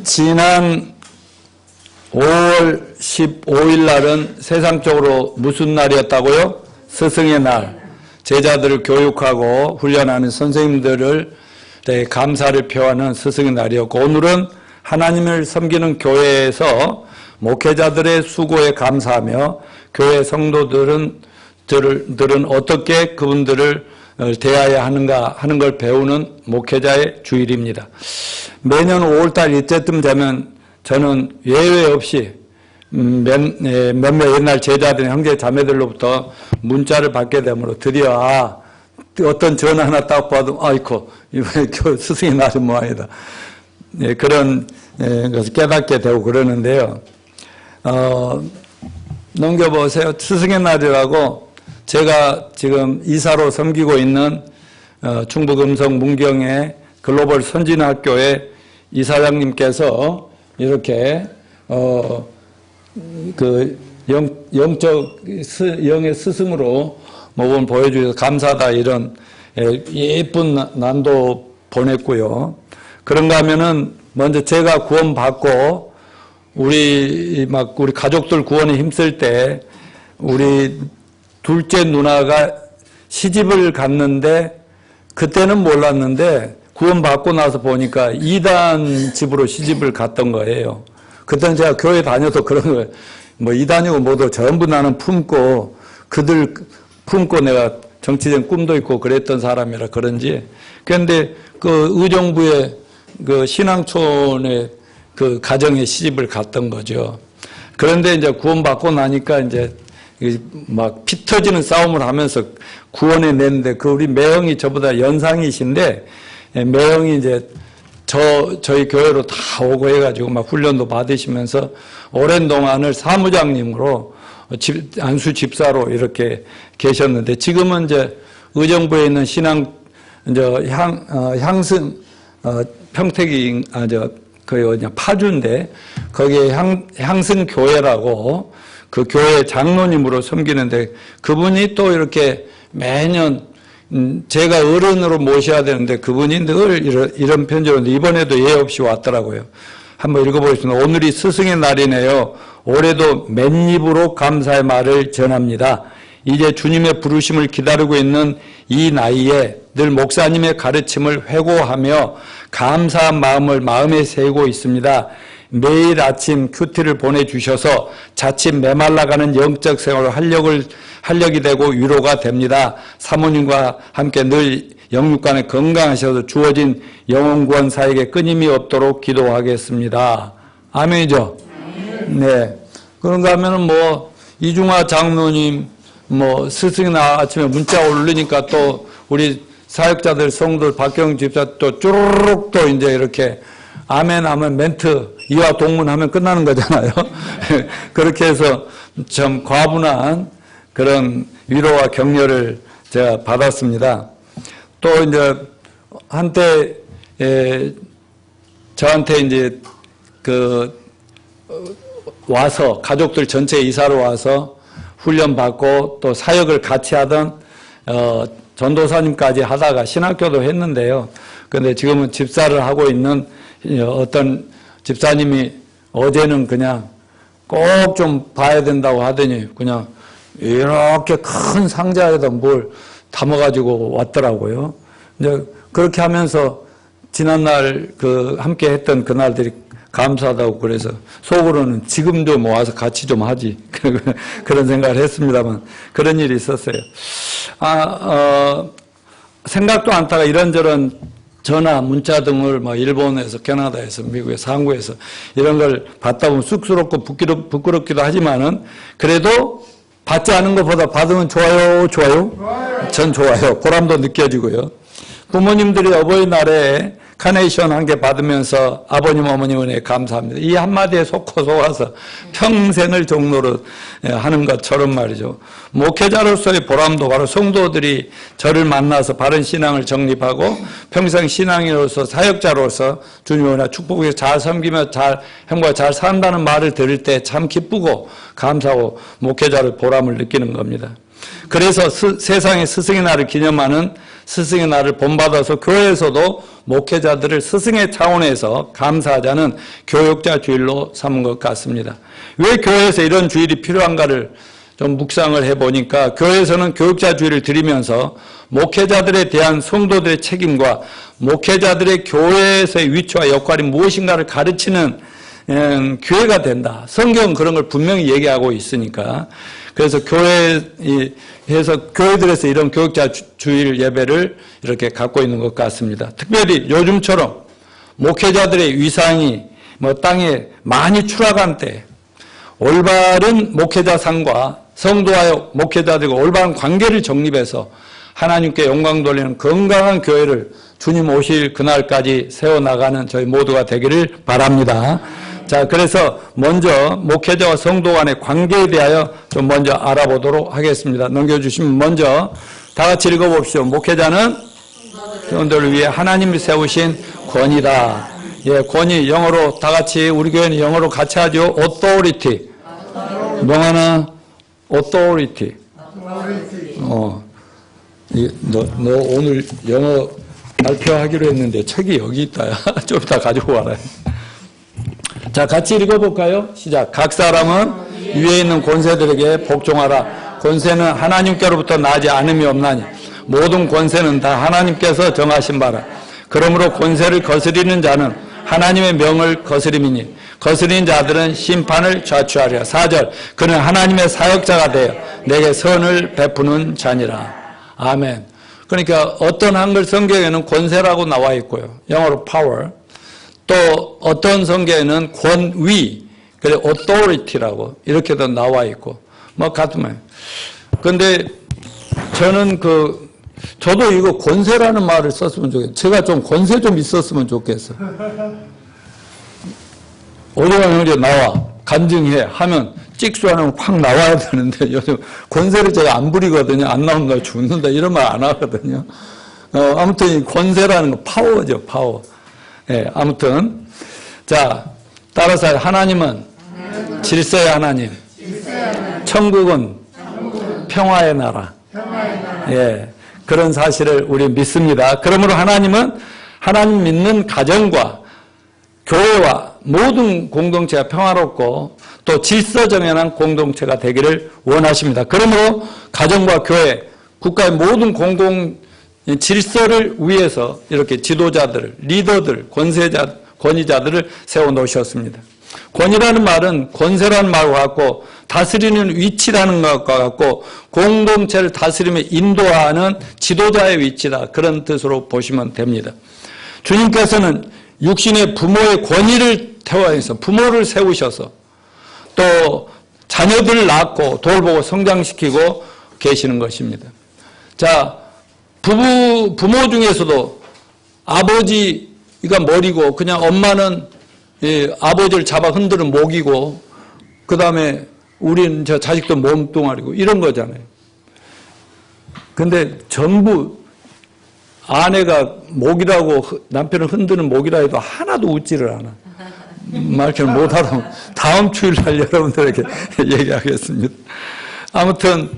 지난 5월 15일 날은 세상적으로 무슨 날이었다고요? 스승의 날. 제자들을 교육하고 훈련하는 선생님들을 감사를 표하는 스승의 날이었고, 오늘은 하나님을 섬기는 교회에서 목회자들의 수고에 감사하며 교회 성도들은 어떻게 그분들을 대해야 하는가 하는 걸 배우는 목회자의 주일입니다. 매년 5월달 이때쯤 되면 저는 예외 없이 몇몇 옛날 제자들, 형제 자매들로부터 문자를 받게 되므로 드디어 어떤 전화 하나 딱 봐도 아이고 이번에 스승의 날이 뭐아니다. 그런 것을 깨닫게 되고 그러는데요. 넘겨보세요. 스승의 날이라고 제가 지금 이사로 섬기고 있는 충북 음성 문경의 글로벌 선진학교의 이사장님께서 이렇게 영의 스승으로 뭐건 보여주셔서 감사하다 이런 예쁜 난도 보냈고요. 그런가 하면은 먼저 제가 구원받고 우리 가족들 구원에 힘쓸 때 우리 둘째 누나가 시집을 갔는데 그때는 몰랐는데 구원받고 나서 보니까 이단 집으로 시집을 갔던 거예요. 그때는 제가 교회 다녀서 그런 거예요. 뭐 이단이고 뭐도 전부 나는 품고 그들 품고 내가 정치적 꿈도 있고 그랬던 사람이라 그런지. 그런데 그 의정부의 그 신앙촌의 그 가정에 시집을 갔던 거죠. 그런데 이제 구원받고 나니까 이제 막 피 터지는 싸움을 하면서 구원해 냈는데 그 우리 매형이 저보다 연상이신데 매형이 이제 저희 교회로 다 오고 해가지고 막 훈련도 받으시면서 오랜 동안을 사무장님으로 안수 집사로 이렇게 계셨는데 지금은 이제 의정부에 있는 신앙 향승 평택이 거기 어디냐 파주인데 거기에 향승교회라고 그 교회 장로님으로 섬기는데 그분이 또 이렇게 매년 제가 어른으로 모셔야 되는데 그분이 늘 이런 편지로 이번에도 예 없이 왔더라고요. 한번 읽어보겠습니다. 오늘이 스승의 날이네요. 올해도 맨입으로 감사의 말을 전합니다. 이제 주님의 부르심을 기다리고 있는 이 나이에 늘 목사님의 가르침을 회고하며 감사한 마음을 마음에 새고 있습니다. 매일 아침 큐티를 보내주셔서 자칫 메말라가는 영적 생활을 활력이 되고 위로가 됩니다. 사모님과 함께 늘 영육간에 건강하셔서 주어진 영혼구원 사역에 끊임이 없도록 기도하겠습니다. 아멘이죠? 네. 그런가 하면은 뭐 이중화 장로님 스승이 아침에 문자 올리니까 또 우리 사역자들 성도들 박경 집사 또 쭈르륵 또 이제 이렇게 아멘 하면 멘트 이와 동문하면 끝나는 거잖아요. 그렇게 해서 참 과분한 그런 위로와 격려를 제가 받았습니다. 또 이제 한때 저한테 이제 와서 가족들 전체 이사로 와서 훈련 받고 또 사역을 같이 하던 전도사님까지 하다가 신학교도 했는데요. 그런데 지금은 집사를 하고 있는 어떤 집사님이 어제는 그냥 꼭 좀 봐야 된다고 하더니 그냥 이렇게 큰 상자에다 뭘 담아가지고 왔더라고요. 이제 그렇게 하면서 지난날 함께 했던 그날들이 감사하다고 그래서 속으로는 지금도 와서 같이 좀 하지 그런 생각을 했습니다만 그런 일이 있었어요. 생각도 않다가 이런저런 전화, 문자 등을 일본에서, 캐나다에서, 미국에서, 한국에서 이런 걸 받다 보면 쑥스럽고 부끄럽기도 하지만은 그래도 받지 않은 것보다 받으면 좋아요? 전 좋아요. 보람도 느껴지고요. 부모님들이 어버이날에 카네이션 한 개 받으면서 아버님, 어머님 은혜에 감사합니다. 이 한마디에 속아서 평생을 종로로 하는 것처럼 말이죠. 목회자로서의 보람도 바로 성도들이 저를 만나서 바른 신앙을 정립하고 평생 신앙인으로서 사역자로서 주님의 은혜 축복에 잘 섬기며 형과 잘 산다는 말을 들을 때 참 기쁘고 감사하고 목회자를 보람을 느끼는 겁니다. 그래서 세상의 스승의 날을 기념하는 스승의 날을 본받아서 교회에서도 목회자들을 스승의 차원에서 감사하자는 교육자 주일로 삼은 것 같습니다. 왜 교회에서 이런 주일이 필요한가를 좀 묵상을 해보니까 교회에서는 교육자 주일을 드리면서 목회자들에 대한 성도들의 책임과 목회자들의 교회에서의 위치와 역할이 무엇인가를 가르치는 기회가 된다. 성경은 그런 걸 분명히 얘기하고 있으니까. 그래서 교회들에서 이런 교육자 주일 예배를 이렇게 갖고 있는 것 같습니다. 특별히 요즘처럼 목회자들의 위상이 땅에 많이 추락한 때 올바른 목회자상과 성도와 목회자들과 올바른 관계를 정립해서 하나님께 영광 돌리는 건강한 교회를 주님 오실 그날까지 세워나가는 저희 모두가 되기를 바랍니다. 자, 그래서 먼저 목회자와 성도 간의 관계에 대하여 좀 먼저 알아보도록 하겠습니다. 넘겨주시면 먼저 다 같이 읽어봅시오. 목회자는 성도를 위해 하나님이 세우신 권위다. 예, 권위 영어로 다 같이 우리 교회는 영어로 같이 하죠. authority. 명하나 authority. 너 오늘 영어 발표하기로 했는데 책이 여기 있다. 좀 이따 가지고 와라. 자, 같이 읽어볼까요? 시작. 각 사람은 위에 있는 권세들에게 복종하라. 권세는 하나님께로부터 나지 않음이 없나니 모든 권세는 다 하나님께서 정하신 바라. 그러므로 권세를 거스리는 자는 하나님의 명을 거스림이니 거스리는 자들은 심판을 좌추하리라. 4절. 그는 하나님의 사역자가 되어 내게 선을 베푸는 자니라. 아멘. 그러니까 어떤 한글 성경에는 권세라고 나와 있고요. 영어로 power. 또 어떤 성경에는 권위, 그래 authority라고 이렇게도 나와 있고 같으면. 근데 저는 저도 이거 권세라는 말을 썼으면 좋겠어요. 제가 좀 권세 좀 있었으면 좋겠어. 오정환 형제 나와 간증해 하면 찍수 안 하면 확 나와야 되는데 요즘 권세를 제가 안 부리거든요. 안 나온다 죽는다 이런 말 안 하거든요. 아무튼 이 권세라는 거 파워죠, 파워. 예, 아무튼 자, 따라서 하나님은 질서의 하나님, 천국은 평화의 나라. 예, 그런 사실을 우리 믿습니다. 그러므로 하나님은 하나님 믿는 가정과 교회와 모든 공동체가 평화롭고 또 질서정연한 공동체가 되기를 원하십니다. 그러므로 가정과 교회, 국가의 모든 공공 질서를 위해서 이렇게 지도자들, 리더들, 권위자들을 세워놓으셨습니다. 권위라는 말은 권세라는 말과 같고 다스리는 위치라는 것과 같고 공동체를 다스리며 인도하는 지도자의 위치다. 그런 뜻으로 보시면 됩니다. 주님께서는 육신의 부모의 권위를 태워서 부모를 세우셔서 또 자녀들을 낳고 돌보고 성장시키고 계시는 것입니다. 자, 부모 중에서도 아버지가 머리고 그냥 엄마는 아버지를 잡아 흔드는 목이고 그 다음에 우리는 저 자식도 몸뚱아리고 이런 거잖아요. 근데 전부 아내가 목이라고 남편을 흔드는 목이라 해도 하나도 웃지를 않아. 말을 못 알아면 다음 주일날 여러분들에게 얘기하겠습니다. 아무튼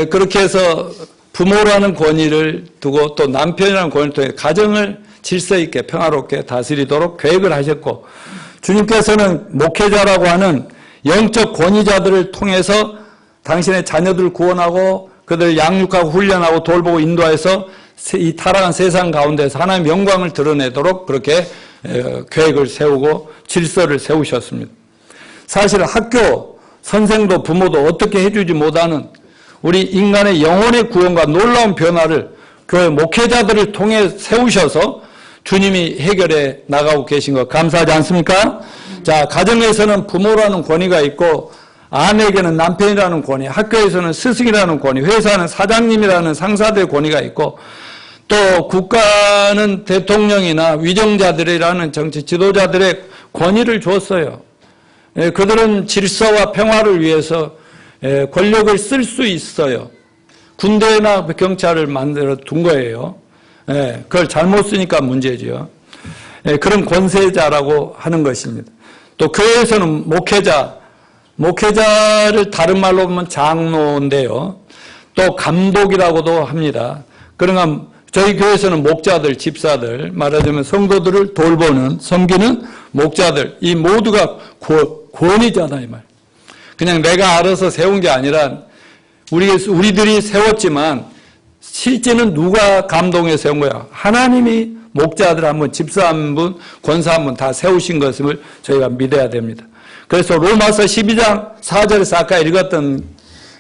그렇게 해서 부모라는 권위를 두고 또 남편이라는 권위를 통해 가정을 질서 있게 평화롭게 다스리도록 계획을 하셨고 주님께서는 목회자라고 하는 영적 권위자들을 통해서 당신의 자녀들을 구원하고 그들을 양육하고 훈련하고 돌보고 인도해서 이 타락한 세상 가운데서 하나님의 영광을 드러내도록 그렇게 계획을 세우고 질서를 세우셨습니다. 사실 학교, 선생도 부모도 어떻게 해주지 못하는 우리 인간의 영혼의 구원과 놀라운 변화를 교회 목회자들을 통해 세우셔서 주님이 해결해 나가고 계신 것 감사하지 않습니까? 자, 가정에서는 부모라는 권위가 있고 아내에게는 남편이라는 권위, 학교에서는 스승이라는 권위, 회사는 사장님이라는 상사들의 권위가 있고 또 국가는 대통령이나 위정자들이라는 정치 지도자들의 권위를 줬어요. 그들은 질서와 평화를 위해서 권력을 쓸 수 있어요. 군대나 경찰을 만들어 둔 거예요. 그걸 잘못 쓰니까 문제죠. 그런 권세자라고 하는 것입니다. 또 교회에서는 목회자를 다른 말로 보면 장로인데요. 또 감독이라고도 합니다. 그러나 저희 교회에서는 목자들, 집사들, 말하자면 성도들을 돌보는, 섬기는 목자들, 이 모두가 권위잖아요, 이 말. 그냥 내가 알아서 세운 게 아니라 우리들이 세웠지만 실제는 누가 감동해 세운 거야? 하나님이 목자들 한 분, 집사 한 분, 권사 한 분 다 세우신 것을 저희가 믿어야 됩니다. 그래서 로마서 12장 4절에서 아까 읽었던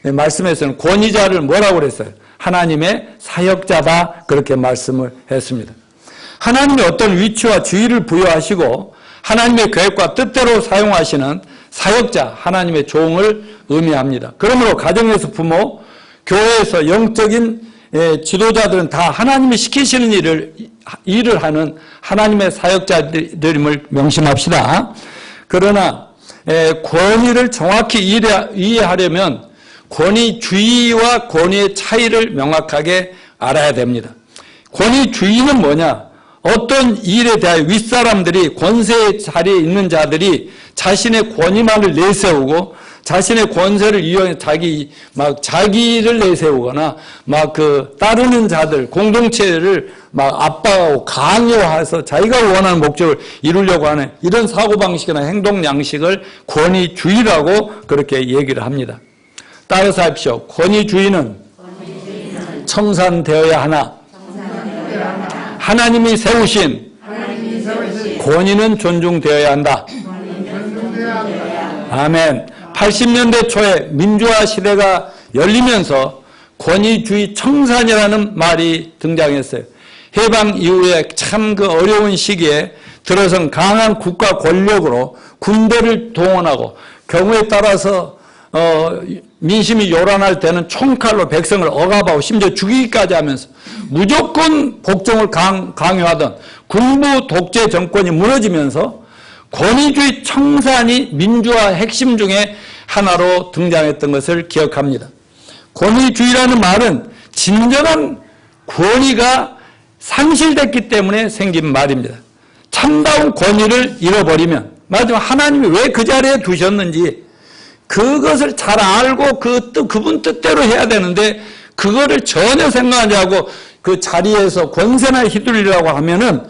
말씀에서는 권위자를 뭐라고 그랬어요? 하나님의 사역자다, 그렇게 말씀을 했습니다. 하나님이 어떤 위치와 지위를 부여하시고 하나님의 계획과 뜻대로 사용하시는 사역자, 하나님의 종을 의미합니다. 그러므로 가정에서 부모, 교회에서 영적인 지도자들은 다 하나님이 시키시는 일을 하는 하나님의 사역자들임을 명심합시다. 그러나 권위를 정확히 이해하려면 권위주의와 권위의 차이를 명확하게 알아야 됩니다. 권위주의는 뭐냐? 어떤 일에 대하여 윗사람들이 권세의 자리에 있는 자들이 자신의 권위만을 내세우고 자신의 권세를 이용해 자기를 내세우거나 따르는 자들, 공동체를 압박하고 강요해서 자기가 원하는 목적을 이루려고 하는 이런 사고방식이나 행동 양식을 권위주의라고 그렇게 얘기를 합니다. 따라서 합시오. 권위주의는 청산되어야 하나 하나님이 세우신 권위는 존중되어야 한다. 아멘. 80년대 초에 민주화 시대가 열리면서 권위주의 청산이라는 말이 등장했어요. 해방 이후에 참 그 어려운 시기에 들어선 강한 국가 권력으로 군대를 동원하고 경우에 따라서 민심이 요란할 때는 총칼로 백성을 억압하고 심지어 죽이기까지 하면서 무조건 복종을 강요하던 군부 독재 정권이 무너지면서 권위주의 청산이 민주화 핵심 중에 하나로 등장했던 것을 기억합니다. 권위주의라는 말은 진정한 권위가 상실됐기 때문에 생긴 말입니다. 참다운 권위를 잃어버리면, 마지막 하나님이 왜 그 자리에 두셨는지 그것을 잘 알고 그분 뜻대로 해야 되는데 그거를 전혀 생각하지 않고 그 자리에서 권세나 휘둘리려고 하면은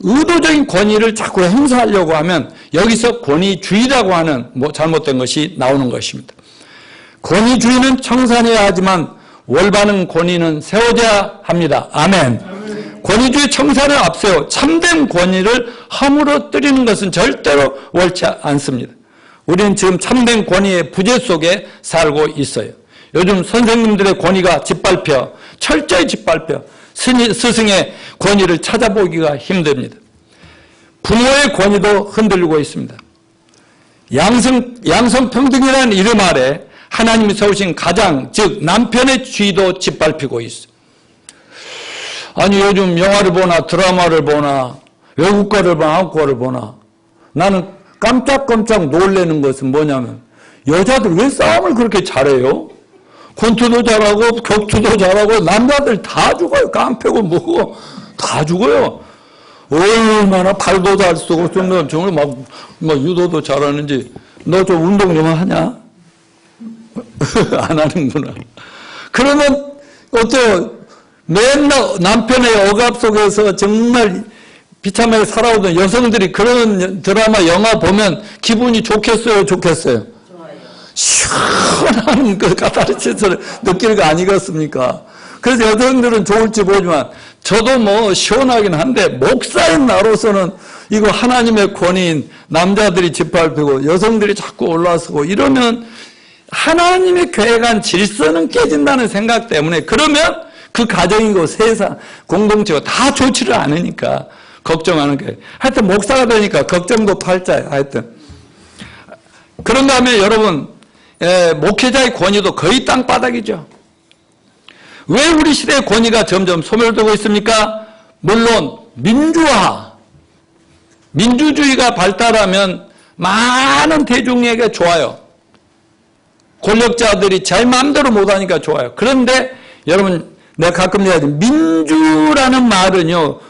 의도적인 권위를 자꾸 행사하려고 하면 여기서 권위주의라고 하는 잘못된 것이 나오는 것입니다. 권위주의는 청산해야 하지만 올바른 권위는 세워져야 합니다. 아멘. 권위주의 청산을 앞세워 참된 권위를 허물어뜨리는 것은 절대로 옳지 않습니다. 우리는 지금 참된 권위의 부재 속에 살고 있어요. 요즘 선생님들의 권위가 철저히 짓밟혀 스승의 권위를 찾아보기가 힘듭니다. 부모의 권위도 흔들리고 있습니다. 양성평등이라는 이름 아래 하나님이 세우신 가장, 즉 남편의 지위도 짓밟히고 있어요. 아니 요즘 영화를 보나 드라마를 보나 외국 거를 보나 한국 거를 보나 나는 깜짝깜짝 놀라는 것은 뭐냐면 여자들 왜 싸움을 그렇게 잘해요? 권투도 잘하고 격투도 잘하고 남자들 다 죽어요. 깡패고 뭐고 다 죽어요. 얼마나 팔도 잘 쓰고 정말 막 유도도 잘하는지. 너 좀 운동 좀 하냐? 안 하는구나. 그러면 어때요? 맨날 남편의 억압 속에서 정말 비참하게 살아오던 여성들이 그런 드라마, 영화 보면 기분이 좋겠어요? 좋겠어요? 시원한 그 카타르시스를 느낄 거 아니겠습니까? 그래서 여성들은 좋을지 모르지만 저도 시원하긴 한데 목사인 나로서는 이거 하나님의 권위인 남자들이 짓밟히고 여성들이 자꾸 올라서고 이러면 하나님의 계획한 질서는 깨진다는 생각 때문에 그러면 그 가정이고 세상, 공동체가 다 좋지를 않으니까 걱정하는 거예요. 하여튼 목사가 되니까 걱정도 팔자예요. 하여튼 그런 다음에 여러분 목회자의 권위도 거의 땅바닥이죠. 왜 우리 시대의 권위가 점점 소멸되고 있습니까? 물론 민주주의가 발달하면 많은 대중에게 좋아요. 권력자들이 자기 마음대로 못하니까 좋아요. 그런데 여러분 내가 가끔 얘기하지 민주라는 말은요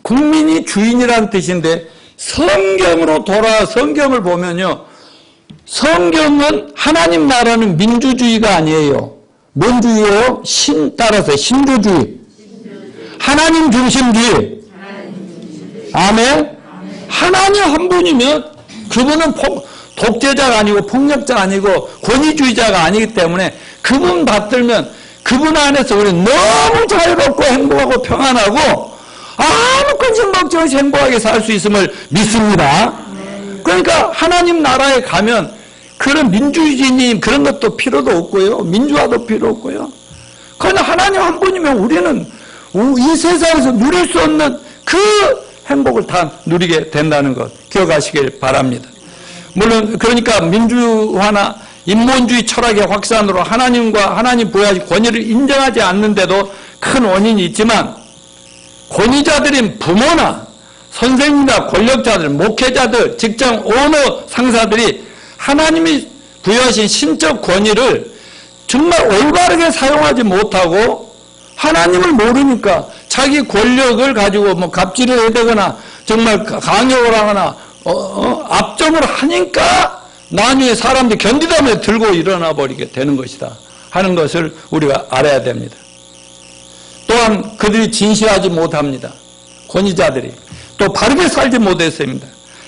국민이 주인이라는 뜻인데 성경으로 돌아와 성경을 보면요 성경은 하나님 나라는 민주주의가 아니에요. 뭔 주의예요? 따라서 신주주의. 하나님 중심주의. 아멘. 하나님 한 분이면 그분은 독재자가 아니고 폭력자가 아니고 권위주의자가 아니기 때문에 그분 받들면 그분 안에서 우리는 너무 자유롭고 행복하고 평안하고 아무 관심 걱정 없이 행복하게 살 수 있음을 믿습니다. 그러니까 하나님 나라에 가면 그런 민주주의님 그런 것도 필요도 없고요. 민주화도 필요 없고요. 그러나 하나님 한 분이면 우리는 이 세상에서 누릴 수 없는 그 행복을 다 누리게 된다는 것 기억하시길 바랍니다. 물론 그러니까 민주화나 인본주의 철학의 확산으로 하나님과 하나님 부여하신 권위를 인정하지 않는데도 큰 원인이 있지만 권위자들인 부모나 선생님이나 권력자들, 목회자들, 직장 오너 상사들이 하나님이 부여하신 신적 권위를 정말 올바르게 사용하지 못하고 하나님을 모르니까 자기 권력을 가지고 뭐 갑질을 해대거나 정말 강요를 하거나 압정을 하니까 나중에 사람들이 견디다 못해 들고 일어나 버리게 되는 것이다 하는 것을 우리가 알아야 됩니다. 또한 그들이 진실하지 못합니다. 권위자들이 또 바르게 살지 못했습니다.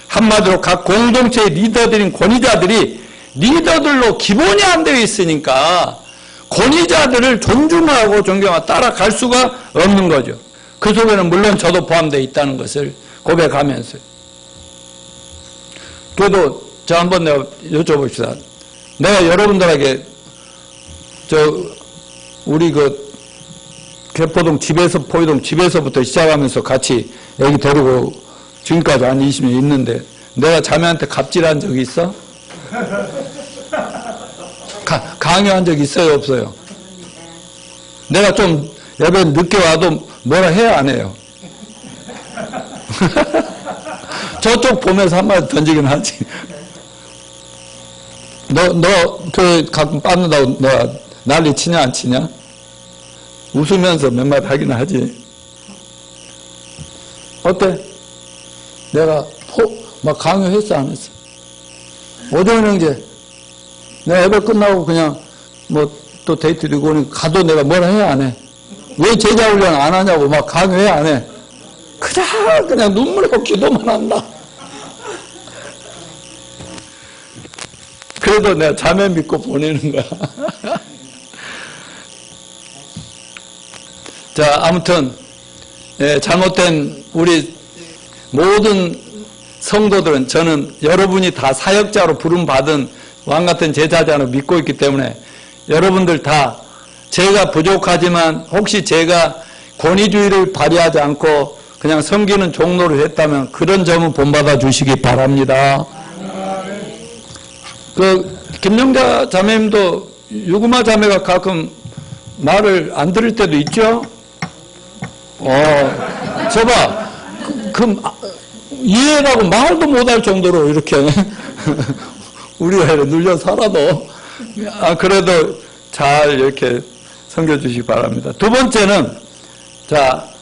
한마디로 각 공동체의 리더들인 권위자들이 리더들로 기본이 안 되어 있으니까 권위자들을 존중하고 존경하고 따라갈 수가 없는 거죠. 그 속에는 물론 저도 포함되어 있다는 것을 고백하면서요. 그래도 저 한번 내가 여쭤봅시다. 내가 여러분들에게 우리 개포동 집에서 포유동 집에서부터 시작하면서 같이 애기 데리고 지금까지 한 20년 있는데 내가 자매한테 갑질한 적이 있어? 강요한 적 있어요, 없어요? 내가 좀 예배 늦게 와도 뭐라 해야 안 해요? 저쪽 보면서 한마디 던지긴 하지. 가끔 빠는다고 너 난리 치냐 안 치냐? 웃으면서 몇 마디 하긴 하지. 어때? 내가 막 강요했어 안 했어? 오정훈 형제 내가 예배 끝나고 그냥 뭐 또 데이트 들고 오니 가도 내가 뭐라 해야 안 해? 왜 제자 훈련 안 하냐고 막 강요해 안 해? 그냥 눈물로 기도만 한다. 그래도 내가 자매 믿고 보내는 거야. 자, 아무튼 잘못된 우리 모든 성도들은 저는 여러분이 다 사역자로 부름받은 왕같은 제자자로 믿고 있기 때문에 여러분들 다 제가 부족하지만 혹시 제가 권위주의를 발휘하지 않고 그냥 섬기는 종로를 했다면 그런 점은 본받아 주시기 바랍니다. 김영자 자매님도 유구마 자매가 가끔 말을 안 들을 때도 있죠? 저봐. 이해라고 말도 못할 정도로 이렇게 우리가 눌려 살아도 그래도 잘 이렇게 섬겨주시기 바랍니다. 두 번째는 자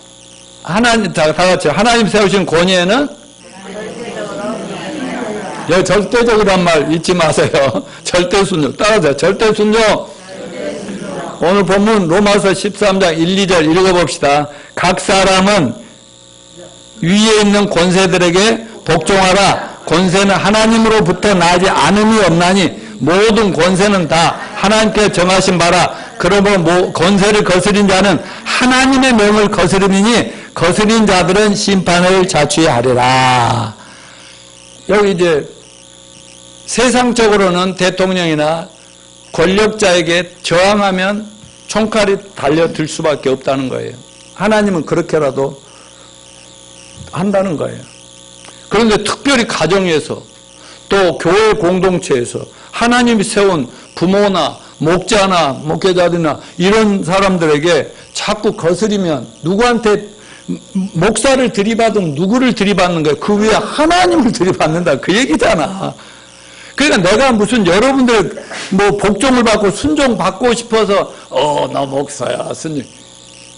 다 같이 하나님 세우신 권위에는 여기 절대적이란 말 잊지 마세요. 절대 순종 따라하세요. 절대 순종. 오늘 본문 로마서 13장 1, 2절 읽어봅시다. 각 사람은 위에 있는 권세들에게 복종하라. 권세는 하나님으로부터 나지 않음이 없나니 모든 권세는 다 하나님께 정하신 바라. 그러므로 권세를 거스린 자는 하나님의 명을 거스름이니 거스린 자들은 심판을 자취하리라. 여기 이제 세상적으로는 대통령이나 권력자에게 저항하면 총칼이 달려들 수밖에 없다는 거예요. 하나님은 그렇게라도 한다는 거예요. 그런데 특별히 가정에서 또 교회 공동체에서 하나님이 세운 부모나 목자나 목회자들이나 이런 사람들에게 자꾸 거스리면 누구한테 목사를 들이받으면 누구를 들이받는 거예요? 그 위에 하나님을 들이받는다 그 얘기잖아. 그러니까 내가 무슨 여러분들 뭐 복종을 받고 순종 받고 싶어서 나 목사야 순종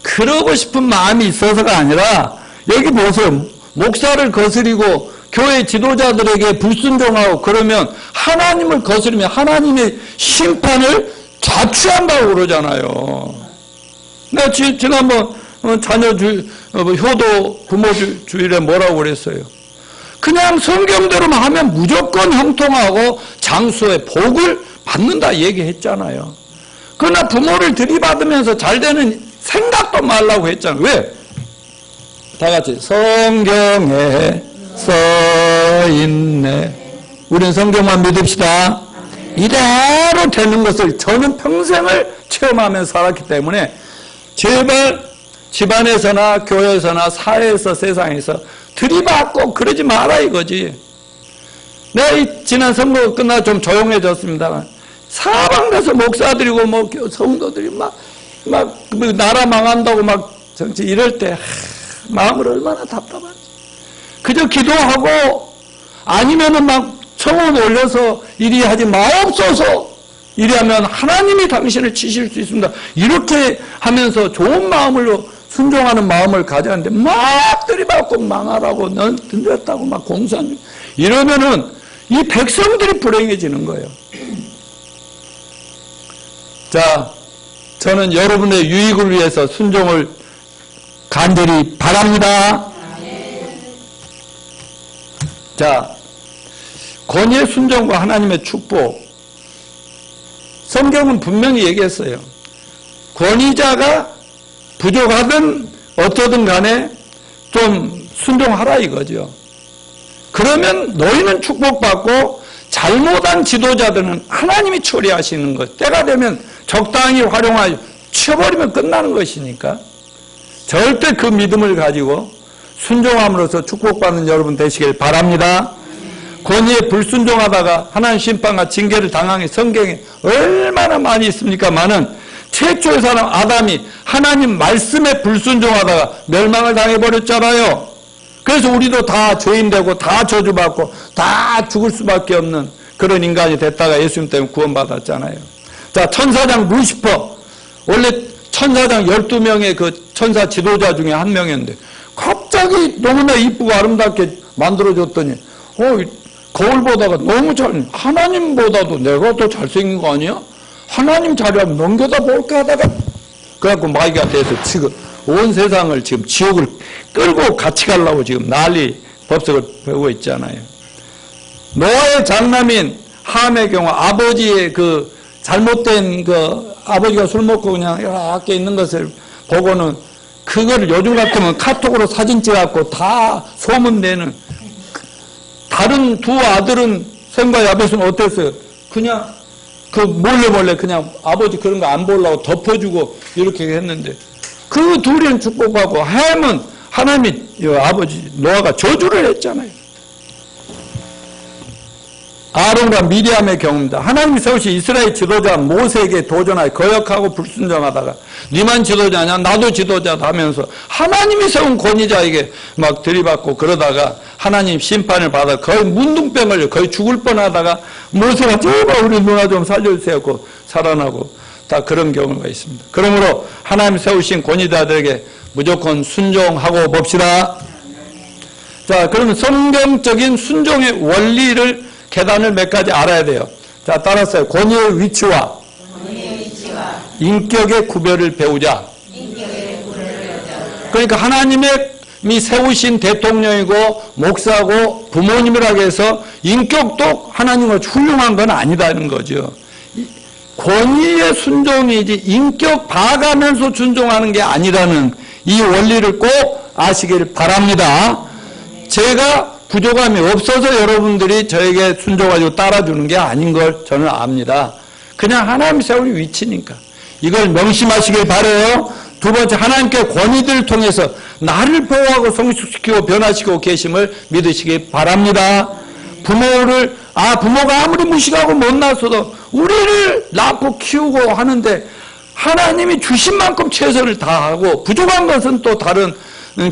그러고 싶은 마음이 있어서가 아니라 여기 보세요. 목사를 거스리고 교회 지도자들에게 불순종하고 그러면 하나님을 거스르면 하나님의 심판을 자취한다고 그러잖아요. 내가 지난번 자녀 효도 부모 주일에 뭐라고 그랬어요? 그냥 성경대로만 하면 무조건 형통하고 장수의 복을 받는다 얘기했잖아요. 그러나 부모를 들이받으면서 잘 되는 생각도 말라고 했잖아요. 왜? 다 같이 성경에 써있네. 우린 성경만 믿읍시다. 이대로 되는 것을 저는 평생을 체험하면서 살았기 때문에 제발 집안에서나 교회에서나 사회에서 세상에서 들이받고 그러지 마라 이거지. 내가 지난 선거 끝나고 좀 조용해졌습니다만 사방에서 목사들이고 뭐 성도들이 막 나라 망한다고 막 정치 이럴 때 마음을 얼마나 답답한지. 그저 기도하고 아니면은 막 청원 올려서 이리 하지 마옵소서. 이리 하면 하나님이 당신을 치실 수 있습니다. 이렇게 하면서 좋은 마음으로 순종하는 마음을 가져야 하는데 막 들이받고 망하라고 넌 들렸다고 막 공산 이러면은 이 백성들이 불행해지는 거예요. 자, 저는 여러분의 유익을 위해서 순종을 간절히 바랍니다. 자, 권위의 순종과 하나님의 축복. 성경은 분명히 얘기했어요. 권위자가 부족하든 어떠든 간에 좀 순종하라 이거죠. 그러면 너희는 축복받고 잘못한 지도자들은 하나님이 처리하시는 것. 때가 되면 적당히 활용하여 치워버리면 끝나는 것이니까 절대 그 믿음을 가지고 순종함으로써 축복받는 여러분 되시길 바랍니다. 권위에 불순종하다가 하나님 심판과 징계를 당하는 성경에 얼마나 많이 있습니까마는 최초의 사람 아담이 하나님 말씀에 불순종하다가 멸망을 당해버렸잖아요. 그래서 우리도 다 죄인되고 다 저주받고 다 죽을 수밖에 없는 그런 인간이 됐다가 예수님 때문에 구원받았잖아요. 자, 천사장 루시퍼, 원래 천사장 12명의 그 천사 지도자 중에 한 명이었는데 갑자기 너무나 이쁘고 아름답게 만들어줬더니 거울 보다가 너무 하나님보다도 내가 더 잘생긴 거 아니야? 하나님 자리하면 넘겨다 볼까 하다가 그래갖고 마귀가 돼서 지금 온 세상을 지금 지옥을 끌고 같이 가려고 지금 난리 법석을 펴고 있잖아요. 노아의 장남인 함의 경우 아버지의 그 잘못된 그 아버지가 술 먹고 그냥 이렇게 있는 것을 보고는 그거를 요즘 같으면 카톡으로 사진 찍어갖고 다 소문내는. 다른 두 아들은 셈과 야벳은 어땠어요? 그냥 그 몰래 그냥 아버지 그런 거 안 보려고 덮어주고 이렇게 했는데 그 둘은 축복하고 햄은 하나님이 아버지 노아가 저주를 했잖아요. 아론과 미리암의 경우입니다. 하나님이 세우신 이스라엘 지도자 모세에게 도전하여 거역하고 불순종하다가 니만 지도자냐 나도 지도자다 하면서 하나님이 세운 권위자에게 막 들이받고 그러다가 하나님 심판을 받아 거의 문둥병을 거의 죽을 뻔하다가 모세가 제발 우리 누나 좀 살려주세요 하고 살아나고 다 그런 경우가 있습니다. 그러므로 하나님 세우신 권위자들에게 무조건 순종하고 봅시다. 자, 그러면 성경적인 순종의 원리를 계단을 몇 가지 알아야 돼요. 자, 따라서요. 권위의 위치와 인격의 구별을 배우자. 그러니까 하나님이 세우신 대통령이고 목사고 부모님이라고 해서 인격도 하나님과 훌륭한 건 아니다는 거죠. 권위의 순종이지 인격 봐가면서 순종하는 게 아니라는 이 원리를 꼭 아시길 바랍니다. 제가 부족함이 없어서 여러분들이 저에게 순종하고 따라주는 게 아닌 걸 저는 압니다. 그냥 하나님 세우는 위치니까. 이걸 명심하시길 바라요. 두 번째, 하나님께 권위들을 통해서 나를 보호하고 성숙시키고 변화시키고 계심을 믿으시기 바랍니다. 부모가 아무리 무식하고 못났어도 우리를 낳고 키우고 하는데 하나님이 주신 만큼 최선을 다하고 부족한 것은 또 다른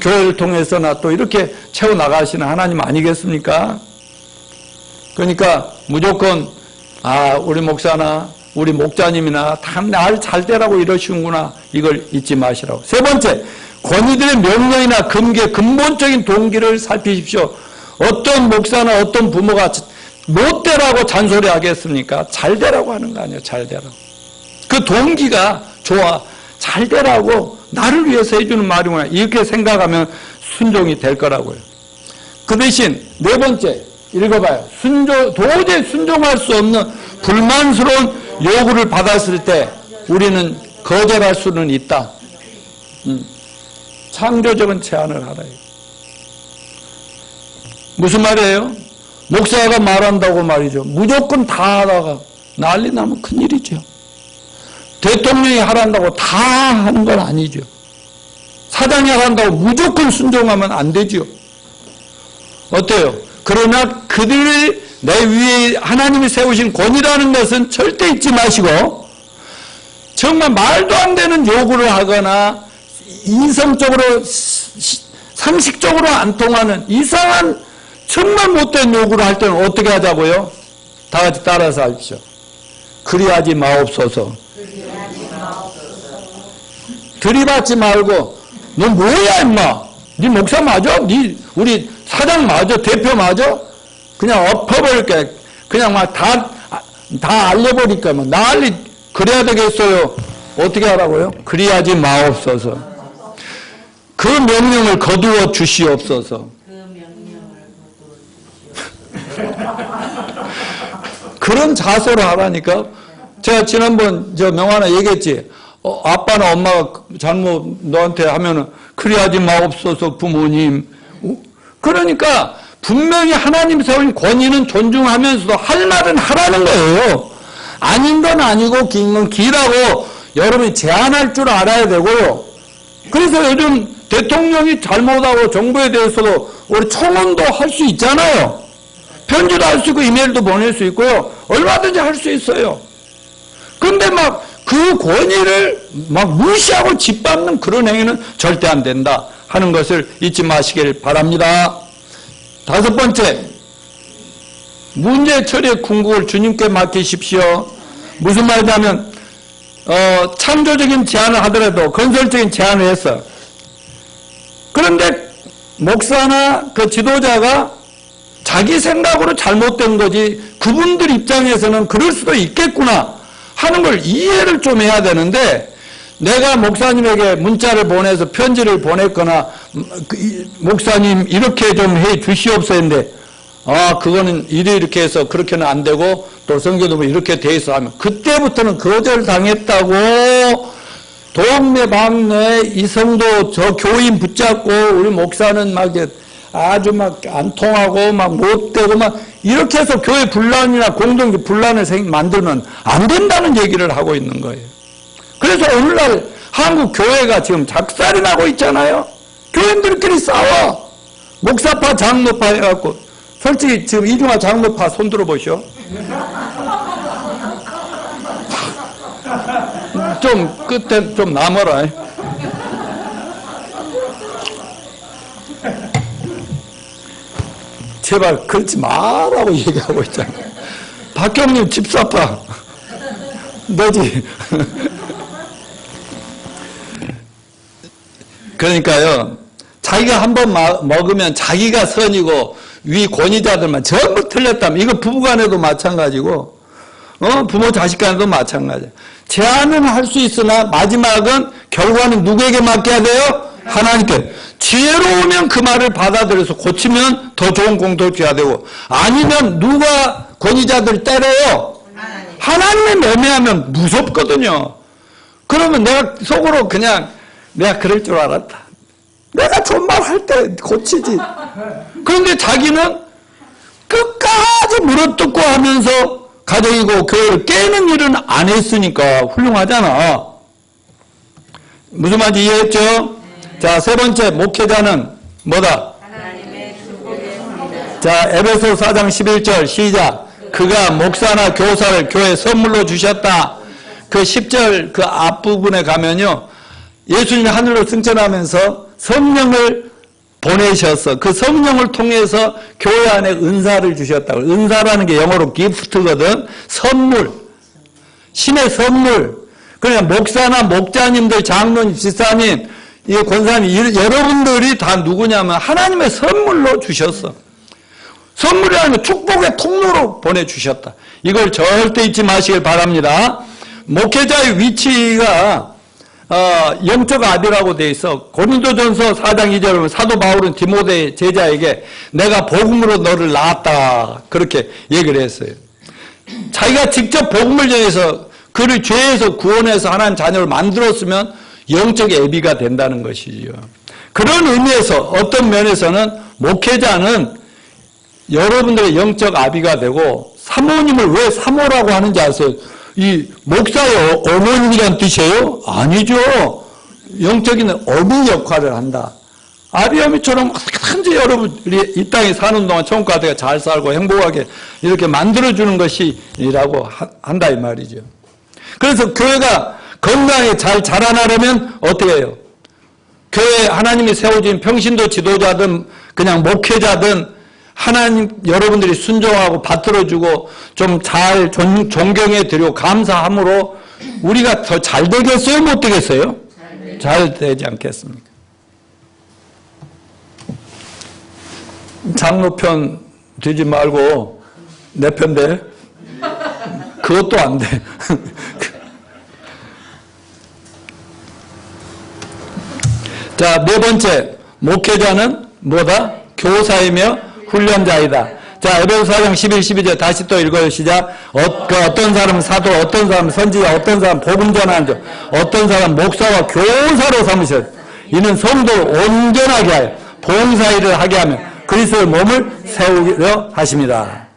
교회를 통해서나 또 이렇게 채워나가시는 하나님 아니겠습니까? 그러니까 무조건 우리 목사나 우리 목자님이나 다 날 잘되라고 이러시는구나 이걸 잊지 마시라고. 세 번째, 권위들의 명령이나 금계 근본적인 동기를 살피십시오. 어떤 목사나 어떤 부모가 못되라고 잔소리 하겠습니까? 잘되라고 하는 거 아니에요. 잘되라고. 그 동기가 좋아. 잘 되라고 나를 위해서 해주는 말이구나. 이렇게 생각하면 순종이 될 거라고요. 그 대신 네 번째 읽어봐요. 도저히 순종할 수 없는 불만스러운 요구를 받았을 때 우리는 거절할 수는 있다. 창조적인 제안을 하라. 무슨 말이에요? 목사가 말한다고 말이죠. 무조건 다 하다가 난리 나면 큰일이죠. 대통령이 하란다고 다 하는 건 아니죠. 사장이 하란다고 무조건 순종하면 안 되죠. 어때요? 그러나 그들이 내 위에 하나님이 세우신 권위라는 것은 절대 잊지 마시고, 정말 말도 안 되는 요구를 하거나 이성적으로 상식적으로 안 통하는 이상한 정말 못된 요구를 할 때는 어떻게 하자고요? 다 같이 따라서 하십시오. 그리하지 마옵소서. 들이받지 말고, 너 뭐야 임마? 네 목사 맞아? 네 우리 사장 맞아? 대표 맞아? 그냥 엎어버릴게. 그냥 막 다 알려버릴까. 뭐 난리. 그래야 되겠어요. 어떻게 하라고요? 그리하지 마옵소서. 그 명령을 거두어 주시옵소서. 그런 자세로 하라니까. 제가 지난번 명하나 얘기했지. 아빠나 엄마가 잘못 너한테 하면은 그리하지 마옵소서 부모님. 그러니까 분명히 하나님 세운 권위는 존중하면서도 할 말은 하라는 거예요. 아닌 건 아니고 긴 건 기라고 여러분이 제한할 줄 알아야 되고요. 그래서 요즘 대통령이 잘못하고 정부에 대해서도 우리 청원도 할 수 있잖아요. 편지도 할 수 있고 이메일도 보낼 수 있고요. 얼마든지 할 수 있어요. 근데 막 그 권위를 막 무시하고 짓밟는 그런 행위는 절대 안 된다 하는 것을 잊지 마시길 바랍니다. 다섯 번째, 문제 처리의 궁극을 주님께 맡기십시오. 무슨 말이냐면 창조적인 제안을 하더라도 건설적인 제안을 했어. 그런데 목사나 그 지도자가 자기 생각으로 잘못된 거지 그분들 입장에서는 그럴 수도 있겠구나 하는 걸 이해를 좀 해야 되는데, 내가 목사님에게 문자를 보내서 편지를 보냈거나 목사님 이렇게 좀 해 주시옵소서 했는데, 그거는 이렇게 해서 그렇게는 안 되고 또 성경도 뭐 이렇게 돼 있어 하면 그때부터는 거절당했다고 동네방네 이성도 저 교인 붙잡고 우리 목사는 막 아주 막 안 통하고 막 못되고 막 이렇게 해서 교회 분란이나 공동체 분란을 만들면 안 된다는 얘기를 하고 있는 거예요. 그래서 오늘날 한국 교회가 지금 작살이 나고 있잖아요. 교인들끼리 싸워. 목사파 장로파 해갖고. 솔직히 지금 이중화 장로파 손 들어보시오. 좀 끝에 좀 남아라. 제발 그러지 말라고 얘기하고 있잖아. 박경림 집사파 너지. 그러니까요, 자기가 한번 먹으면 자기가 선이고 위 권위자들만 전부 틀렸다면, 이거 부부간에도 마찬가지고 부모 자식 간에도 마찬가지야. 제안은 할 수 있으나 마지막은 결과는 누구에게 맡겨야 돼요? 하나님께. 지혜로우면 그 말을 받아들여서 고치면 더 좋은 공동체가 되고, 아니면 누가 권위자들 때려요? 하나님의 매매하면 무섭거든요. 그러면 내가 속으로 그냥 내가 그럴 줄 알았다. 내가 좋은 말 할 때 고치지. 그런데 자기는 끝까지 물어뜯고 하면서 가정이고 교회를 깨는 일은 안 했으니까 훌륭하잖아. 무슨 말인지 이해했죠? 자, 세 번째, 목회자는 뭐다? 자, 에베소 4장 11절 시작. 그가 목사나 교사를 교회 선물로 주셨다. 그 10절 그 앞부분에 가면요, 예수님이 하늘로 승천하면서 성령을 보내셔서 그 성령을 통해서 교회 안에 은사를 주셨다고. 은사라는 게 영어로 기프트거든. 선물. 신의 선물. 그러니까 목사나 목자님들, 장로님, 집사님, 이 권사님, 여러분들이 다 누구냐면 하나님의 선물로 주셨어. 선물이라는 건 축복의 통로로 보내주셨다. 이걸 절대 잊지 마시길 바랍니다. 목회자의 위치가 영적 아비라고 돼 있어. 고린도전서 4장 2절에 보면 사도 바울은 디모데 제자에게 내가 복음으로 너를 낳았다 그렇게 얘기를 했어요. 자기가 직접 복음을 전해서 그를 죄에서 구원해서 하나님 자녀를 만들었으면 영적 애비가 된다는 것이지요. 그런 의미에서 어떤 면에서는 목회자는 여러분들의 영적 아비가 되고, 사모님을 왜 사모라고 하는지 아세요? 이 목사의 어머님이란 뜻이에요? 아니죠. 영적인 어미 역할을 한다. 아비어미처럼 언제 여러분들이 이 땅에 사는 동안 천국 가다가 잘 살고 행복하게 이렇게 만들어주는 것이라고 한다 이 말이죠. 그래서 교회가 건강하게 잘 자라나려면 어떻게 해요? 교회 하나님이 세워진 평신도 지도자든 그냥 목회자든 하나님 여러분들이 순종하고 받들어주고 좀 잘 존경해 드리고 감사함으로 우리가 더 잘 되겠어요? 못 되겠어요? 잘 되지 않겠습니까? 장로편 되지 말고 내 편 돼? 그것도 안 돼. 자, 네 번째, 목회자는 뭐다? 교사이며 훈련자이다. 자, 에베소서 4장 11, 12절 다시 또 읽어요. 시작. 어떤 사람은 사도, 어떤 사람은 선지자, 어떤 사람은 복음 전하는 자, 어떤 사람은 목사와 교사로 삼으셨. 이는 성도를 온전하게 하여 봉사일을 하게 하며 그리스도의 몸을 세우려 하십니다.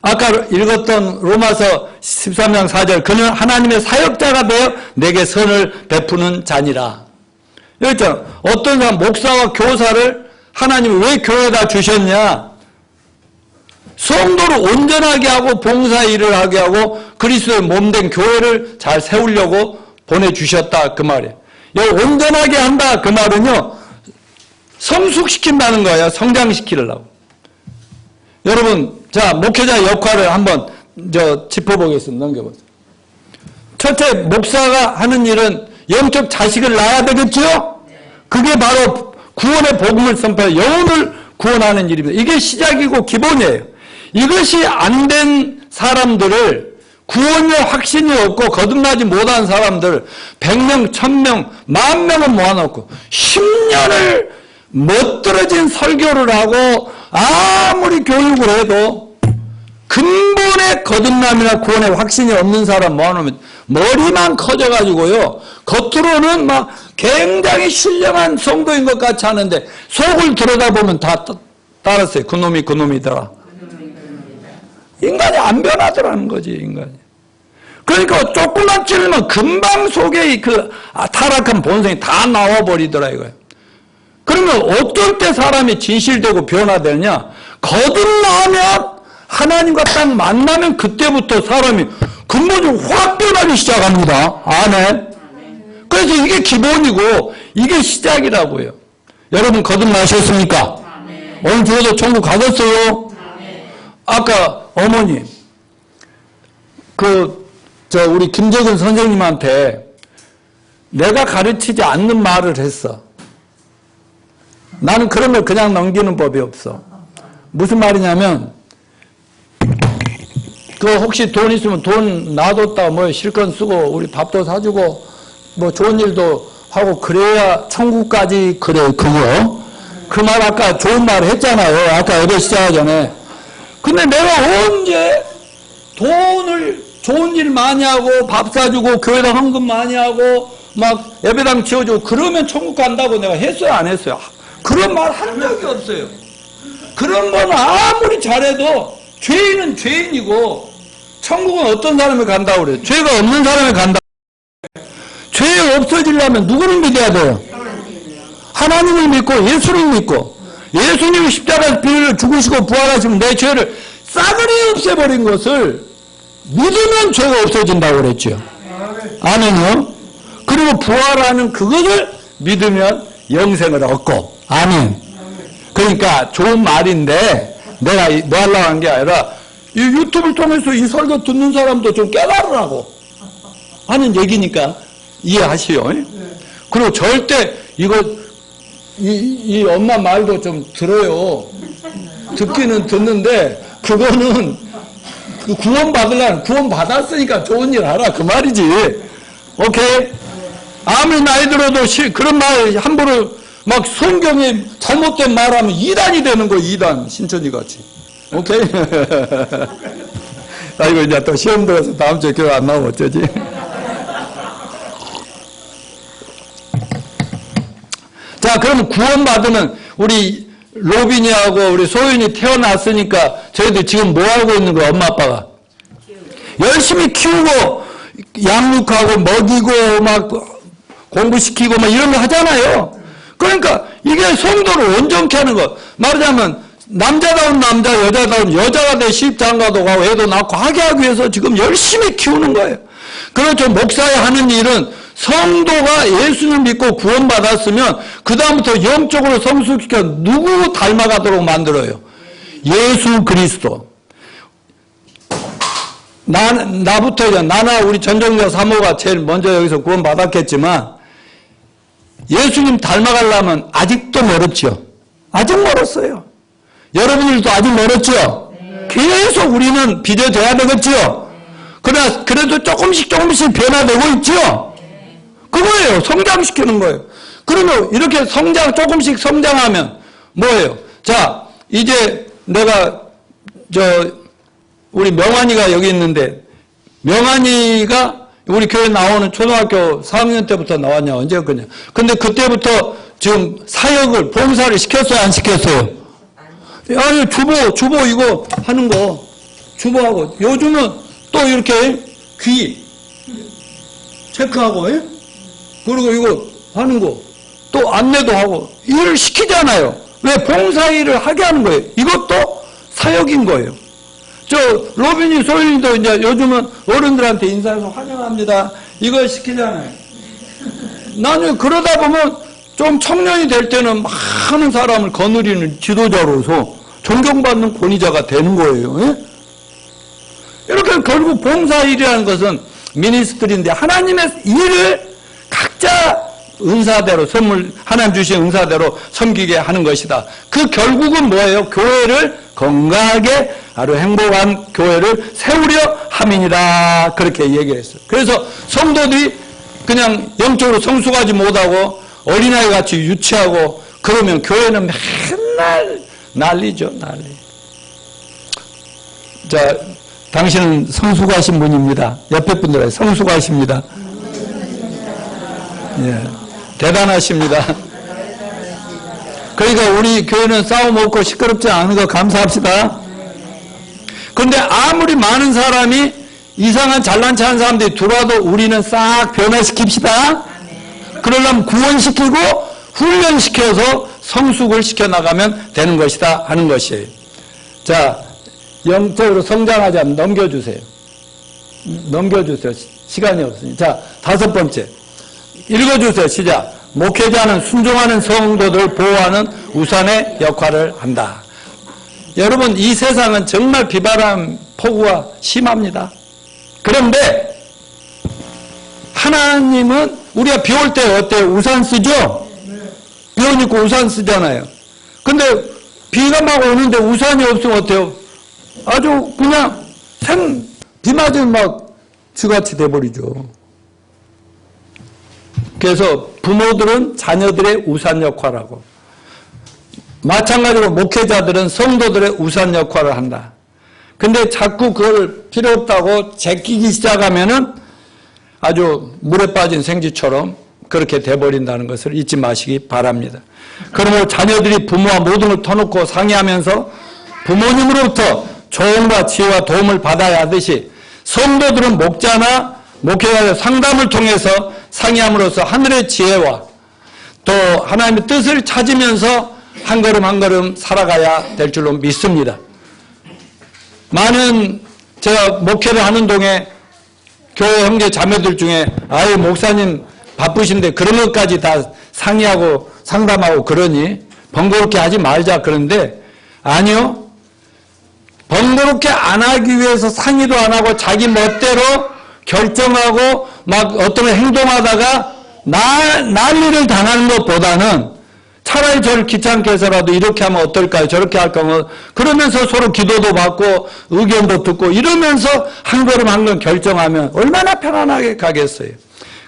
아까 읽었던 로마서 13장 4절, 그는 하나님의 사역자가 되어 내게 선을 베푸는 자니라. 여기 있잖아. 어떤 사람 목사와 교사를 하나님이 왜 교회에다 주셨냐? 성도를 온전하게 하고 봉사일을 하게 하고 그리스도의 몸된 교회를 잘 세우려고 보내주셨다 그 말이에요. 여기 온전하게 한다 그 말은요, 성숙시킨다는 거예요. 성장시키려고. 여러분, 자, 목회자 역할을 한번 짚어보겠습니다. 넘겨보세요. 첫째, 목사가 하는 일은 영적 자식을 낳아야 되겠죠? 그게 바로 구원의 복음을 선포해 영혼을 구원하는 일입니다. 이게 시작이고 기본이에요. 이것이 안 된 사람들을, 구원의 확신이 없고 거듭나지 못한 사람들 100명, 1000명, 10,000명은 모아놓고 10년을 멋들어진 설교를 하고 아무리 교육을 해도 근본의 거듭남이나 구원의 확신이 없는 사람 모아놓으면 머리만 커져가지고요, 겉으로는 막 굉장히 신령한 성도인 것 같이 하는데 속을 들여다보면 다 따랐어요. 그놈이더라. 인간이 안 변하더라는 거지, 인간이. 그러니까 조금만 찔리면 금방 속에 그 타락한 본성이 다 나와버리더라 이거예요. 그러면 어떨 때 사람이 진실되고 변화되느냐? 거듭나면, 하나님과 딱 만나면 그때부터 사람이 근본적으로 확 변하기 시작합니다. 아멘. 그래서 이게 기본이고 이게 시작이라고요. 여러분 거듭나셨습니까? 오늘 주어도 천국 가셨어요? 아까 어머니, 우리 김재근 선생님한테 내가 가르치지 않는 말을 했어. 나는 그런 걸 그냥 넘기는 법이 없어. 무슨 말이냐면, 혹시 돈 있으면 돈 놔뒀다 뭐 실컷 쓰고 우리 밥도 사주고 뭐 좋은 일도 하고 그래야 천국까지 그래, 그거. 그 말 아까 좋은 말 했잖아요. 아까 예배 시작하기 전에. 근데 내가 언제 돈을 좋은 일 많이 하고 밥 사주고 교회당 헌금 많이 하고 막 예배당 지어주고 그러면 천국 간다고 내가 했어요, 안 했어요? 그런 말 한 적이 없어요. 그런 건 아무리 잘해도 죄인은 죄인이고 천국은 어떤 사람이 간다고 그래요? 죄가 없는 사람이 간다. 죄 없어지려면 누구를 믿어야 돼요? 하나님을 믿고 예수를 믿고, 예수님이 십자가에서 피를 죽으시고 부활하시면 내 죄를 싸그리 없애버린 것을 믿으면 죄가 없어진다고 그랬죠. 아멘요. 그리고 부활하는 그것을 믿으면 영생을 얻고. 아멘. 그러니까 좋은 말인데 내가 뭐 하려고 한 게 아니라 이 유튜브를 통해서 이 설교 듣는 사람도 좀 깨달으라고 하는 얘기니까 이해하시오. 그리고 절대 이 엄마 말도 좀 들어요. 듣기는 듣는데 그거는 구원 받으려면 구원 받았으니까 좋은 일 하라 그 말이지. 오케이? 아무리 나이 들어도 그런 말 함부로 막 성경에 잘못된 말하면 이단이 되는 거 이단 신천지 같이. 오케이? 아이고 이제 또 시험 들어서 다음 주에 교회 안 나오면 어쩌지? 자, 그러면 구원받으면 우리 로빈이하고 우리 소윤이 태어났으니까 저희들 지금 뭐 하고 있는 거야, 엄마 아빠가? 열심히 키우고 양육하고 먹이고 막 공부시키고 막 이런 거 하잖아요. 그러니까 이게 성도를 온전케 하는 거. 말하자면 남자다운 남자, 여자다운 여자가 돼 십장가도 가고 애도 낳고 하게 하기 위해서 지금 열심히 키우는 거예요. 그렇죠. 목사의 하는 일은 성도가 예수를 믿고 구원받았으면 그 다음부터 영적으로 성숙시켜 누구 닮아가도록 만들어요? 예수 그리스도. 나부터 나나 우리 전정자 사모가 제일 먼저 여기서 구원받았겠지만 예수님 닮아가려면 아직도 멀었죠. 아직 멀었어요. 여러분들도 아직 멀었죠. 계속 우리는 빚어져야 되겠죠. 그러나 그래도 조금씩 변화되고 있죠. 그거예요. 성장시키는 거예요. 그러면 이렇게 조금씩 성장하면 뭐예요? 자, 이제 내가 우리 명환이가 여기 있는데 명환이가 우리 교회 나오는 초등학교 4학년 때부터 나왔냐 언제였거든요. 근데 그때부터 지금 사역을 봉사를 시켰어요, 안 시켰어요? 아니 주보 이거 하는 거 주보하고 요즘은 또 이렇게 귀 체크하고 예? 그리고 이거 하는 거 또 안내도 하고 일을 시키잖아요. 왜? 봉사일을 하게 하는 거예요. 이것도 사역인 거예요. 로빈이 소윤이도 이제 요즘은 어른들한테 인사해서 환영합니다. 이걸 시키잖아요. 나중에 그러다 보면 좀 청년이 될 때는 많은 사람을 거느리는 지도자로서 존경받는 권위자가 되는 거예요. 예? 이렇게 결국 봉사일이라는 것은 미니스트리인데 하나님의 일을 각자 은사대로 하나님 주신 은사대로 섬기게 하는 것이다. 그 결국은 뭐예요? 교회를 건강하게 아주 행복한 교회를 세우려 함이니라 그렇게 얘기했어요. 그래서 성도들이 그냥 영적으로 성숙하지 못하고 어린아이 같이 유치하고 그러면 교회는 맨날 난리죠, 난리. 자, 당신은 성숙하신 분입니다. 옆에 분들은 성숙하십니다. 예, 대단하십니다. 그러니까 우리 교회는 싸움 없고 시끄럽지 않은 거 감사합시다. 그런데 아무리 많은 사람이 이상한 잘난 체한 사람들이 들어와도 우리는 싹 변화시킵시다. 그러려면 구원시키고 훈련시켜서 성숙을 시켜나가면 되는 것이다 하는 것이에요. 자, 영적으로 성장하자면 넘겨주세요. 넘겨주세요. 시간이 없으니. 자, 5번째. 읽어주세요. 시작. 목회자는 순종하는 성도들 보호하는 우산의 역할을 한다. 여러분, 이 세상은 정말 비바람 폭우가 심합니다. 그런데 하나님은 우리가 비 올 때 어때요? 우산 쓰죠? 비 오니까 우산 쓰잖아요. 근데 비가 막 오는데 우산이 없으면 어때요? 아주 그냥 비 맞으면 막 쥐같이 돼버리죠. 그래서 부모들은 자녀들의 우산 역할하고 마찬가지로 목회자들은 성도들의 우산 역할을 한다. 근데 자꾸 그걸 필요 없다고 제끼기 시작하면은 아주 물에 빠진 생쥐처럼 그렇게 돼버린다는 것을 잊지 마시기 바랍니다. 그러므로 자녀들이 부모와 모든 걸 터놓고 상의하면서 부모님으로부터 조언과 지혜와 도움을 받아야 하듯이 성도들은 목자나 목회자의 상담을 통해서 상의함으로써 하늘의 지혜와 또 하나님의 뜻을 찾으면서 한 걸음 한 걸음 살아가야 될 줄로 믿습니다. 많은 제가 목회를 하는 동에 교회 형제 자매들 중에 아유 목사님 바쁘신데 그런 것까지 다 상의하고 상담하고 그러니 번거롭게 하지 말자 그런데 아니요. 번거롭게 안 하기 위해서 상의도 안 하고 자기 멋대로 결정하고 막 어떤 행동하다가 난리를 당하는 것보다는 차라리 저를 귀찮게 해서라도 이렇게 하면 어떨까요? 저렇게 할까? 뭐 그러면서 서로 기도도 받고 의견도 듣고 이러면서 한 걸음 한 걸음 결정하면 얼마나 편안하게 가겠어요.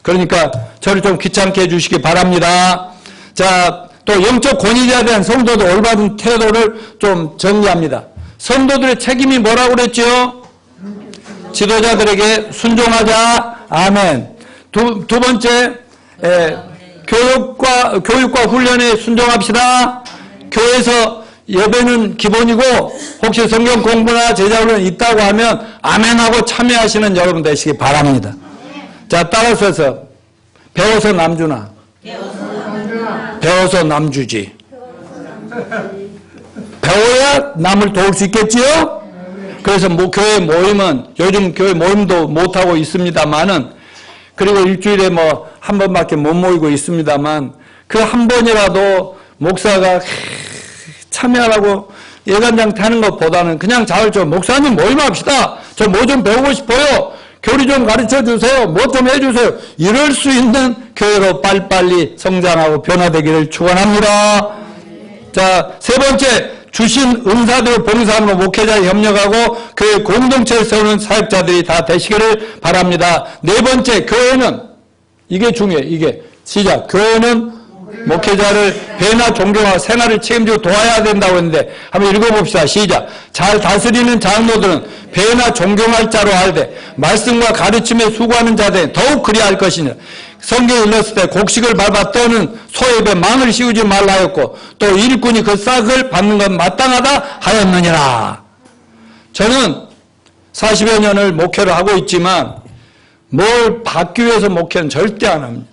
그러니까 저를 좀 귀찮게 해주시기 바랍니다. 자, 또 영적 권위자에 대한 성도도 올바른 태도를 좀 정리합니다. 성도들의 책임이 뭐라고 그랬죠? 지도자들에게 순종하자. 아멘. 두 번째, 교육과 훈련에 순종합시다. 교회에서 예배는 기본이고 혹시 성경 공부나 제자훈련이 있다고 하면 아멘하고 참여하시는 여러분 되시기 바랍니다. 자, 따라서 배워서 남주나. 배워서 남주지. 배워야 남을 도울 수 있겠지요? 그래서 교회 모임은 요즘 교회 모임도 못하고 있습니다만은 그리고 일주일에 뭐 한 번밖에 못 모이고 있습니다만 그 한 번이라도 목사가 참여하라고 예간장 타는 것보다는 그냥 자율적으로 목사님 모임합시다. 저 뭐 좀 배우고 싶어요. 교리 좀 가르쳐 주세요. 뭐 좀 해주세요. 이럴 수 있는 교회로 빨리빨리 성장하고 변화되기를 축원합니다. 자, 세 번째, 주신 은사대로 봉사함으로 목회자에 협력하고 교회 공동체를 세우는 사역자들이 다 되시기를 바랍니다. 네 번째, 교회는 이게 중요해요. 이게 시작. 교회는 목회자를 배나 존경하고 생활을 책임지고 도와야 된다고 했는데 한번 읽어봅시다. 시작. 잘 다스리는 장로들은 배나 존경할 자로 알되 말씀과 가르침에 수고하는 자들은 더욱 그리할 것이냐. 성경에 일렀을 때 곡식을 밟아 떠는 소의 입에 망을 씌우지 말라 하였고 또 일꾼이 그 싹을 받는 건 마땅하다 하였느니라. 저는 40여 년을 목회를 하고 있지만 뭘 받기 위해서 목회는 절대 안 합니다.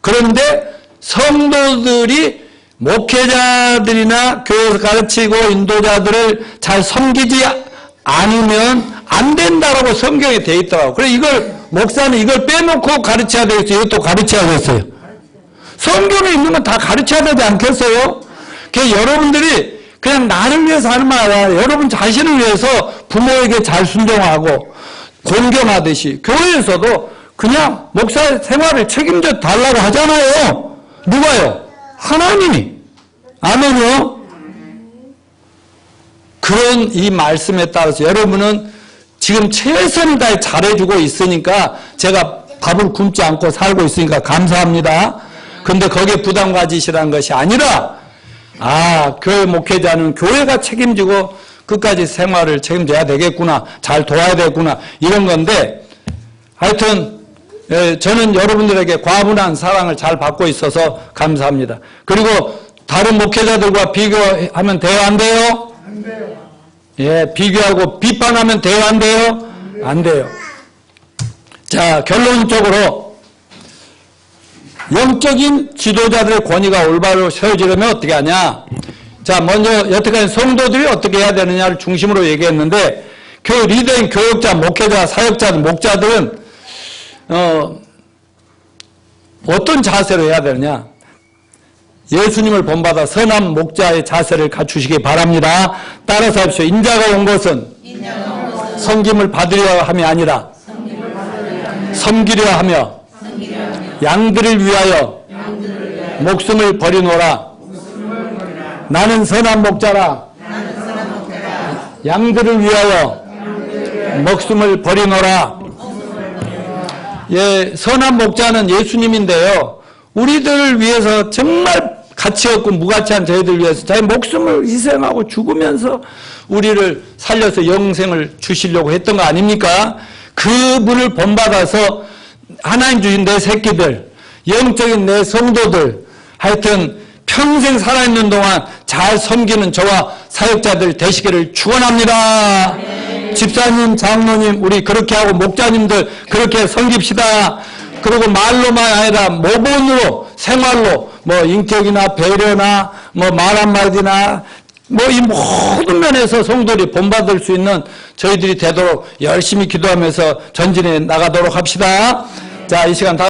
그런데 성도들이 목회자들이나 교회에서 가르치고 인도자들을 잘 섬기지 않으면 안 된다라고 성경에 돼 있더라고요. 그래서 이걸 목사는 이걸 빼놓고 가르쳐야 되겠어요. 이것도 가르쳐야겠어요. 성경에 있는 건 다 가르쳐야 되지 않겠어요? 그래서 여러분들이 그냥 나를 위해서 하는 말 아니라 여러분 자신을 위해서 부모에게 잘 순종하고 존경하듯이 교회에서도 그냥 목사 생활을 책임져 달라고 하잖아요. 누가요? 하나님이. 아멘요? 그런 이 말씀에 따라서 여러분은 지금 최선을 다해 잘해주고 있으니까 제가 밥을 굶지 않고 살고 있으니까 감사합니다. 근데 거기에 부담 가지시라는 것이 아니라 교회 목회자는 교회가 책임지고 끝까지 생활을 책임져야 되겠구나. 잘 도와야 되겠구나. 이런 건데 하여튼 저는 여러분들에게 과분한 사랑을 잘 받고 있어서 감사합니다. 그리고 다른 목회자들과 비교하면 돼요? 안 돼요? 안 돼요. 예, 비교하고 비판하면 돼요? 안 돼요? 안 돼요. 자, 결론적으로 영적인 지도자들의 권위가 올바로 세워지려면 어떻게 하냐? 자, 먼저 여태까지 성도들이 어떻게 해야 되느냐를 중심으로 얘기했는데 교회 리더인 교육자, 목회자, 사역자들, 목자들은 어떤 자세로 해야 되느냐? 예수님을 본받아 선한 목자의 자세를 갖추시기 바랍니다. 따라서 하십시오. 인자가 온 것은 섬김을 받으려 함이 아니라 섬기려 하며 양들을 위하여 목숨을 버리노라. 나는 선한 목자라. 양들을 위하여 목숨을 버리노라. 예, 선한 목자는 예수님인데요. 우리들을 위해서 정말 가치 없고 무가치한 저희들 위해서 자기 목숨을 희생하고 죽으면서 우리를 살려서 영생을 주시려고 했던 거 아닙니까? 그분을 본받아서 하나님 주신 내 새끼들, 영적인 내 성도들, 하여튼 평생 살아있는 동안 잘 섬기는 저와 사역자들 되시기를 축원합니다. 집사님, 장로님, 우리 그렇게 하고 목자님들 그렇게 섬깁시다. 그리고 말로만 아니라 모본으로 생활로 뭐 인격이나 배려나 뭐 말 한마디나 뭐 이 모든 면에서 성도들이 본받을 수 있는 저희들이 되도록 열심히 기도하면서 전진해 나가도록 합시다. 자, 이 시간 다